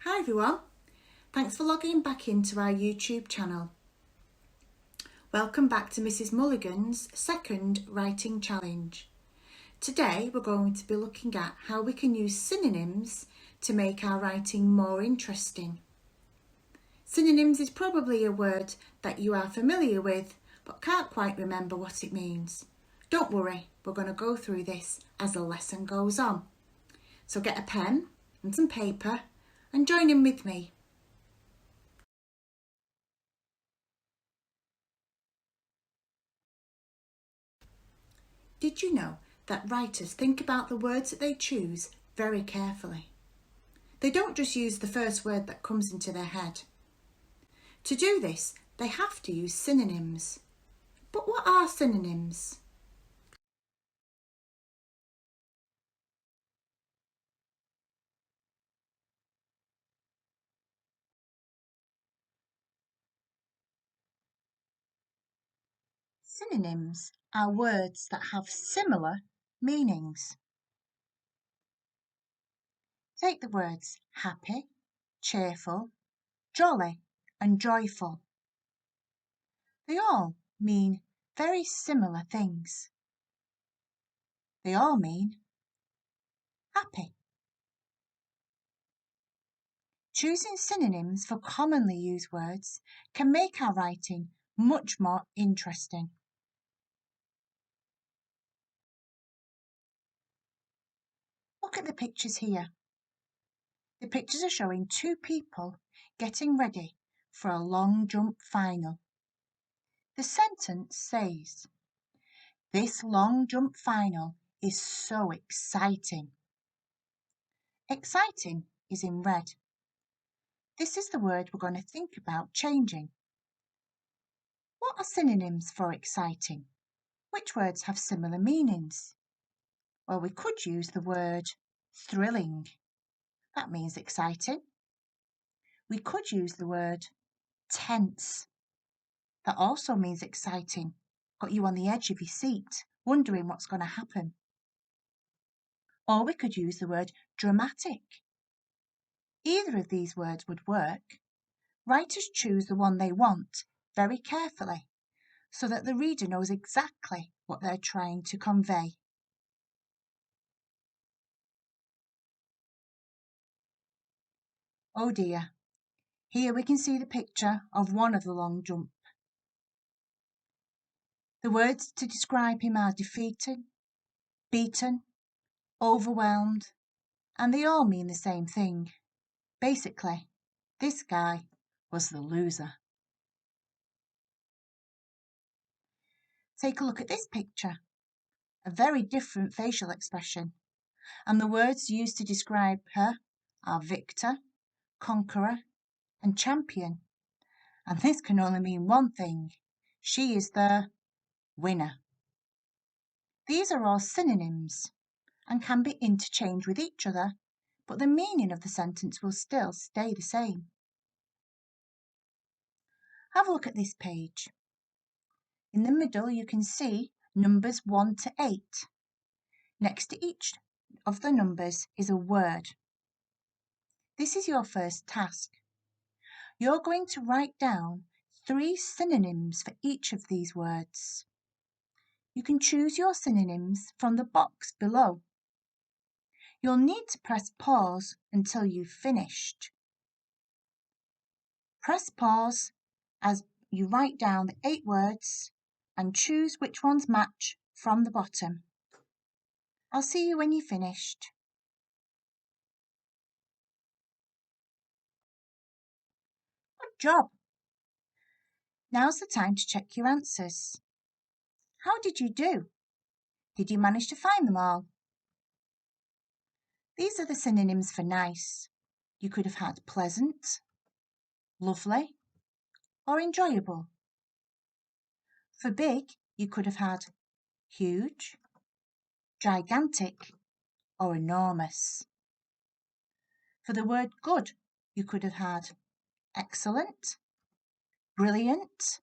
Hi everyone, thanks for logging back into our YouTube channel. Welcome back to Mrs. Mulligan's second writing challenge. Today we're going to be looking at how we can use synonyms to make our writing more interesting. Synonyms is probably a word that you are familiar with but can't quite remember what it means. Don't worry, we're going to go through this as the lesson goes on. So get a pen and some paper and join in with me. Did you know that writers think about the words that they choose very carefully? They don't just use the first word that comes into their head. To do this, they have to use synonyms. But what are synonyms? Synonyms are words that have similar meanings. Take the words happy, cheerful, jolly and joyful. They all mean very similar things. They all mean happy. Choosing synonyms for commonly used words can make our writing much more interesting. Look at the pictures here. The pictures are showing two people getting ready for a long jump final. The sentence says, "This long jump final is so exciting." Exciting is in red. This is the word we're going to think about changing. What are synonyms for exciting? Which words have similar meanings? Well, we could use the word thrilling. That means exciting. We could use the word tense. That also means exciting. Got you on the edge of your seat, wondering what's going to happen. Or we could use the word dramatic. Either of these words would work. Writers choose the one they want very carefully so that the reader knows exactly what they're trying to convey. Oh dear, here we can see the picture of one of the long jump. The words to describe him are defeated, beaten, overwhelmed, and they all mean the same thing. Basically, this guy was the loser. Take a look at this picture. A very different facial expression, and the words used to describe her are victor, conqueror, and champion. And this can only mean one thing. She is the winner. These are all synonyms and can be interchanged with each other, but the meaning of the sentence will still stay the same. Have a look at this page. In the middle you can see numbers 1 to 8. Next to each of the numbers is a word. This is your first task. You're going to write down 3 synonyms for each of these words. You can choose your synonyms from the box below. You'll need to press pause until you've finished. Press pause as you write down the 8 words and choose which ones match from the bottom. I'll see you when you're finished. Good job! Now's the time to check your answers. How did you do? Did you manage to find them all? These are the synonyms for nice. You could have had pleasant, lovely, or enjoyable. For big, you could have had huge, gigantic, or enormous. For the word good, you could have had excellent, brilliant,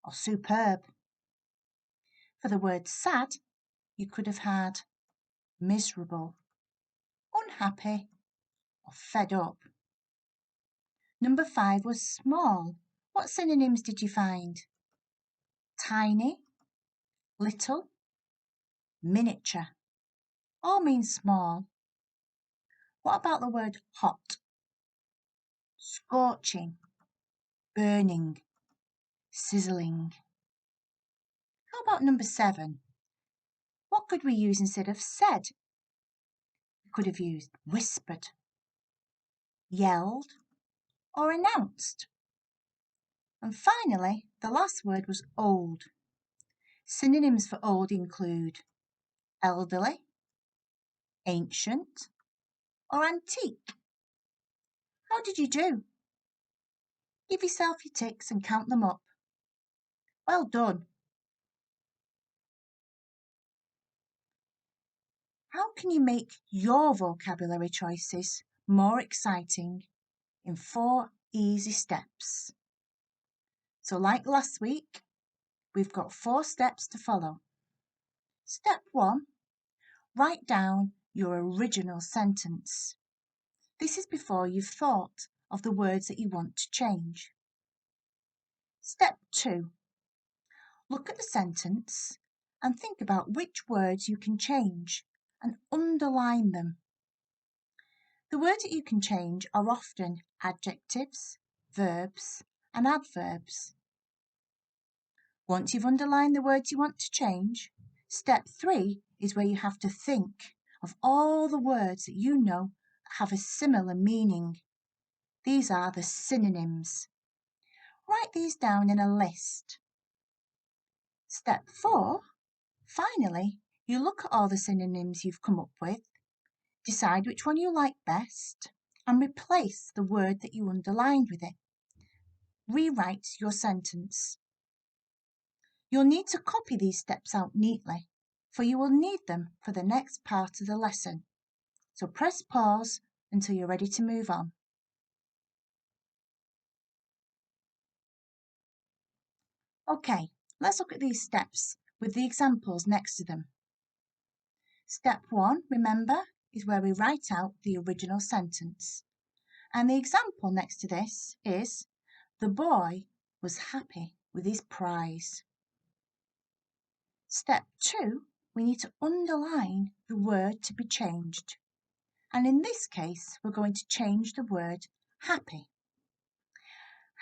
or superb. For the word sad, you could have had miserable, unhappy, or fed up. Number 5 was small. What synonyms did you find? Tiny, little, miniature. All mean small. What about the word hot? Scorching, burning, sizzling. How about number 7? What could we use instead of said? We could have used whispered, yelled, or announced. And finally, the last word was old. Synonyms for old include elderly, ancient, or antique. How did you do? Give yourself your ticks and count them up. Well done. How can you make your vocabulary choices more exciting in 4 easy steps? So like last week, we've got 4 steps to follow. Step 1, write down your original sentence. This is before you've thought of the words that you want to change. Step 2, look at the sentence and think about which words you can change and underline them. The words that you can change are often adjectives, verbs, and adverbs. Once you've underlined the words you want to change, step 3 is where you have to think of all the words that you know have a similar meaning. These are the synonyms. Write these down in a list. Step 4, finally, you look at all the synonyms you've come up with, decide which one you like best, and replace the word that you underlined with it. Rewrite your sentence. You'll need to copy these steps out neatly, for you will need them for the next part of the lesson. So press pause until you're ready to move on. Okay, let's look at these steps with the examples next to them. Step 1, remember, is where we write out the original sentence. And the example next to this is, the boy was happy with his prize. Step 2, we need to underline the word to be changed. And in this case, we're going to change the word happy.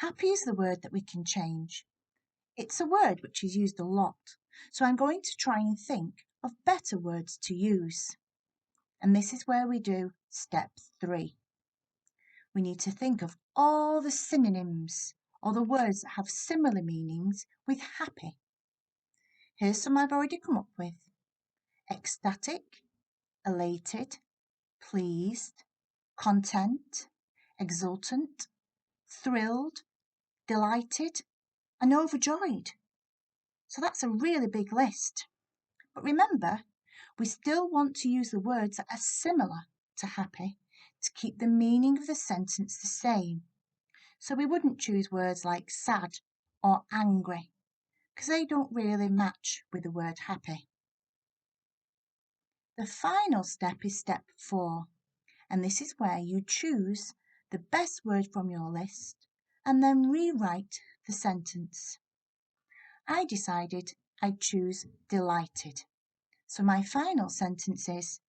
Happy is the word that we can change. It's a word which is used a lot, so I'm going to try and think of better words to use. And this is where we do step 3. We need to think of all the synonyms, or the words that have similar meanings with happy. Here's some I've already come up with. Ecstatic, elated, pleased, content, exultant, thrilled, delighted, and overjoyed. So that's a really big list. But remember, we still want to use the words that are similar to happy to keep the meaning of the sentence the same. So we wouldn't choose words like sad or angry, because they don't really match with the word happy. The final step is step 4, and this is where you choose the best word from your list and then rewrite the sentence. I decided I'd choose delighted. So my final sentence is,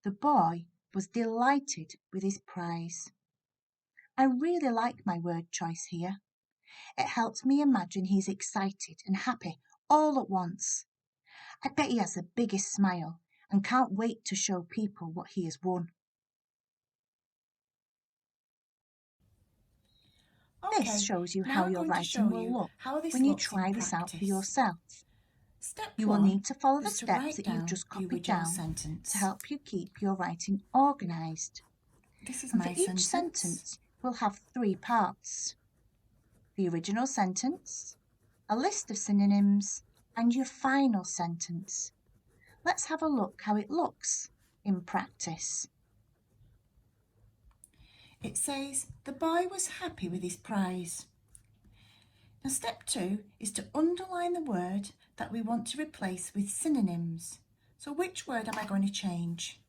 the boy was delighted with his prize. I really like my word choice here. It helps me imagine he's excited and happy all at once. I bet he has the biggest smile and can't wait to show people what he has won. This shows you how your writing will look when you try this out for yourself. You will need to follow the steps that you've just copied down to help you keep your writing organised. And for each sentence, we'll have 3 parts. The original sentence, a list of synonyms, and your final sentence. Let's have a look how it looks in practice. It says, the boy was happy with his prize. Now step 2 is to underline the word that we want to replace with synonyms. So which word am I going to change?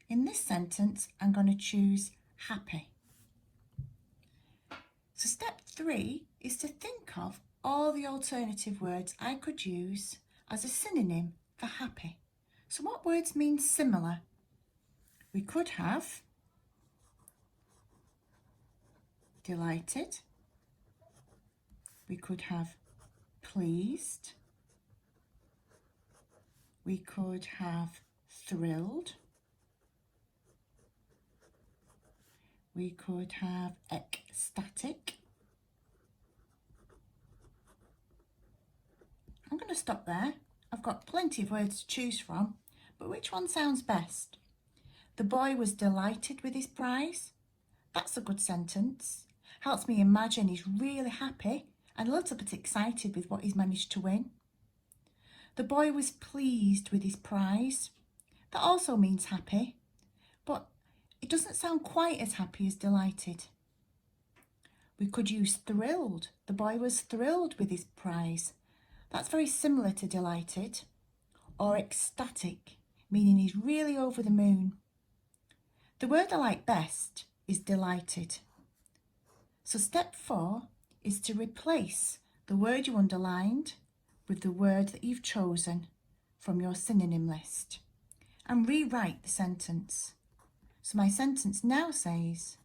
In this sentence, I'm going to choose happy. So step 3 is to think of all the alternative words I could use as a synonym for happy. So what words mean similar? We could have delighted, we could have pleased, we could have thrilled, we could have ecstatic. I'm going to stop there. I've got plenty of words to choose from, but which one sounds best? The boy was delighted with his prize. That's a good sentence. Helps me imagine he's really happy and a little bit excited with what he's managed to win. The boy was pleased with his prize. That also means happy, but it doesn't sound quite as happy as delighted. We could use thrilled. The boy was thrilled with his prize. That's very similar to delighted. Or ecstatic, meaning he's really over the moon. The word I like best is delighted. So step 4 is to replace the word you underlined with the word that you've chosen from your synonym list and rewrite the sentence. So my sentence now says,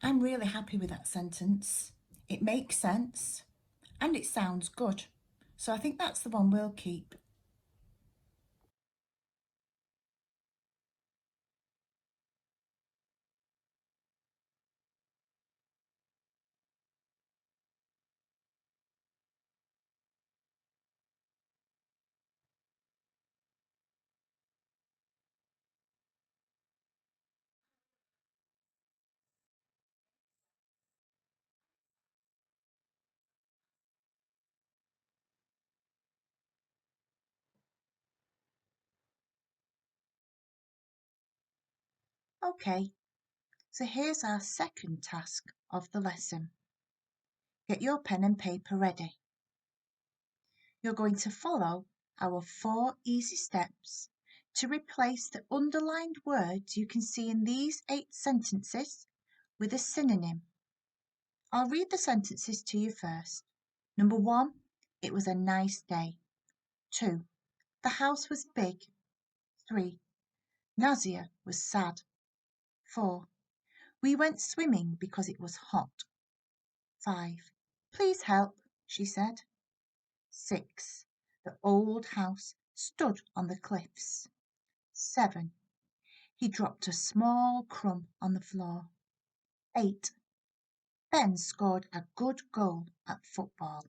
I'm really happy with that sentence. It makes sense and it sounds good. So I think that's the one we'll keep. Okay, so here's our second task of the lesson. Get your pen and paper ready. You're going to follow our 4 easy steps to replace the underlined words you can see in these 8 sentences with a synonym. I'll read the sentences to you first. Number 1, it was a nice day. 2, the house was big. 3, Nazia was sad. 4, we went swimming because it was hot. 5, please help, she said. 6, the old house stood on the cliffs. 7, he dropped a small crumb on the floor. 8, Ben scored a good goal at football.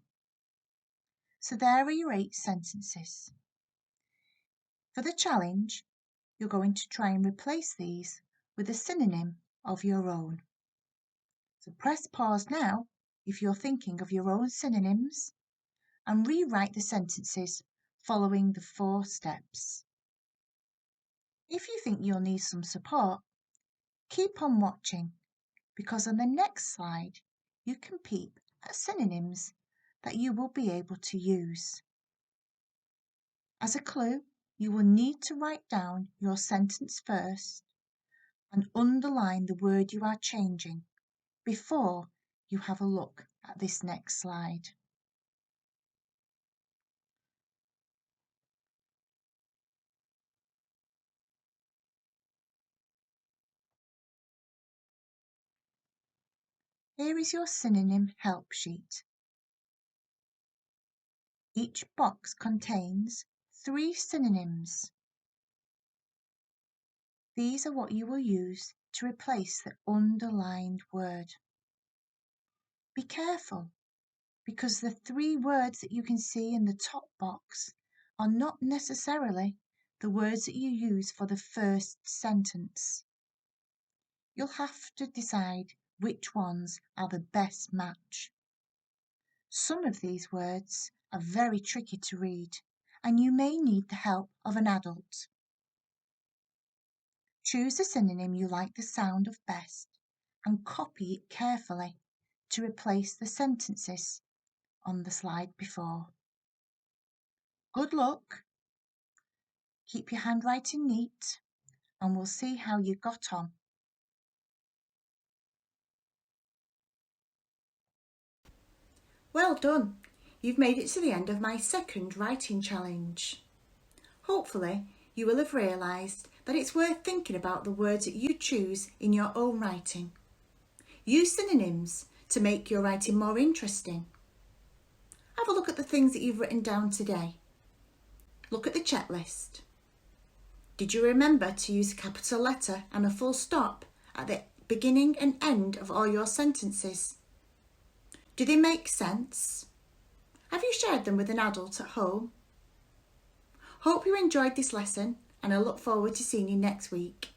So there are your 8 sentences. For the challenge, you're going to try and replace these with a synonym of your own. So press pause now if you're thinking of your own synonyms and rewrite the sentences following the 4 steps. If you think you'll need some support, keep on watching because on the next slide you can peep at synonyms that you will be able to use. As a clue, you will need to write down your sentence first and underline the word you are changing before you have a look at this next slide. Here is your synonym help sheet. Each box contains 3 synonyms. These are what you will use to replace the underlined word. Be careful, because the 3 words that you can see in the top box are not necessarily the words that you use for the first sentence. You'll have to decide which ones are the best match. Some of these words are very tricky to read, and you may need the help of an adult. Choose a synonym you like the sound of best and copy it carefully to replace the sentences on the slide before. Good luck! Keep your handwriting neat and we'll see how you got on. Well done! You've made it to the end of my second writing challenge. Hopefully, you will have realised that it's worth thinking about the words that you choose in your own writing. Use synonyms to make your writing more interesting. Have a look at the things that you've written down today. Look at the checklist. Did you remember to use a capital letter and a full stop at the beginning and end of all your sentences? Do they make sense? Have you shared them with an adult at home? Hope you enjoyed this lesson and I look forward to seeing you next week.